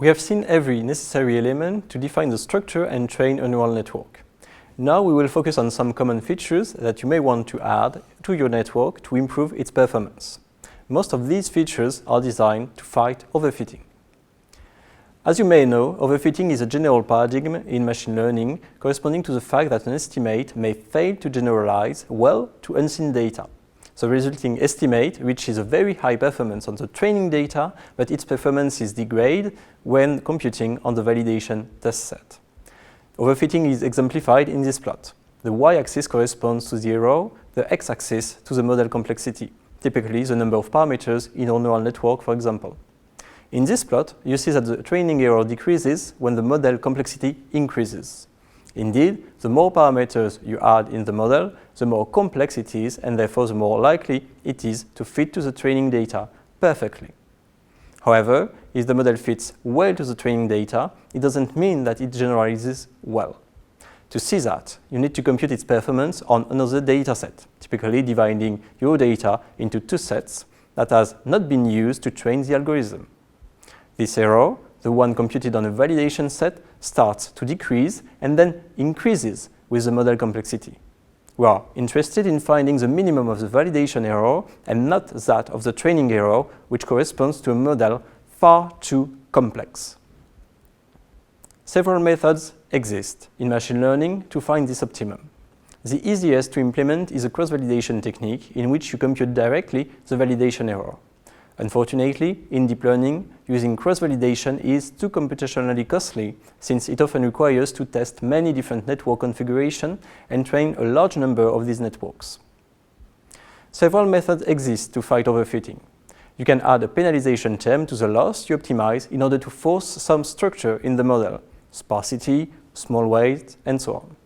We have seen every necessary element to define the structure and train a neural network. Now we will focus on some common features that you may want to add to your network to improve its performance. Most of these features are designed to fight overfitting. As you may know, overfitting is a general paradigm in machine learning corresponding to the fact that an estimate may fail to generalize well to unseen data. The resulting estimate reaches a very high performance on the training data, but its performance is degraded when computing on the validation test set. Overfitting is exemplified in this plot. The y-axis corresponds to the error, the x-axis to the model complexity, typically the number of parameters in our neural network, for example. In this plot, you see that the training error decreases when the model complexity increases. Indeed, the more parameters you add in the model, the more complex it is, and therefore the more likely it is to fit to the training data perfectly. However, if the model fits well to the training data, it doesn't mean that it generalizes well. To see that, you need to compute its performance on another dataset, typically dividing your data into two sets that has not been used to train the algorithm. This error, the one computed on a validation set, starts to decrease and then increases with the model complexity. We are interested in finding the minimum of the validation error and not that of the training error, which corresponds to a model far too complex. Several methods exist in machine learning to find this optimum. The easiest to implement is a cross-validation technique in which you compute directly the validation error. Unfortunately, in deep learning, using cross-validation is too computationally costly since it often requires to test many different network configurations and train a large number of these networks. Several methods exist to fight overfitting. You can add a penalization term to the loss you optimize in order to force some structure in the model, sparsity, small weight, and so on.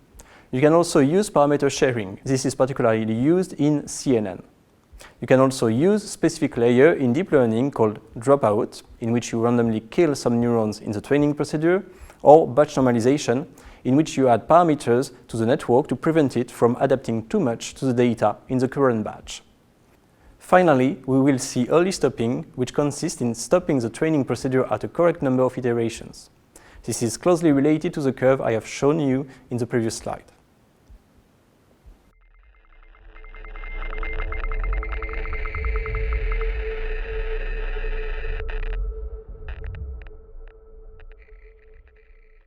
You can also use parameter sharing. This is particularly used in CNN. You can also use a specific layer in deep learning called dropout, in which you randomly kill some neurons in the training procedure, or batch normalization, in which you add parameters to the network to prevent it from adapting too much to the data in the current batch. Finally, we will see early stopping, which consists in stopping the training procedure at a correct number of iterations. This is closely related to the curve I have shown you in the previous slide.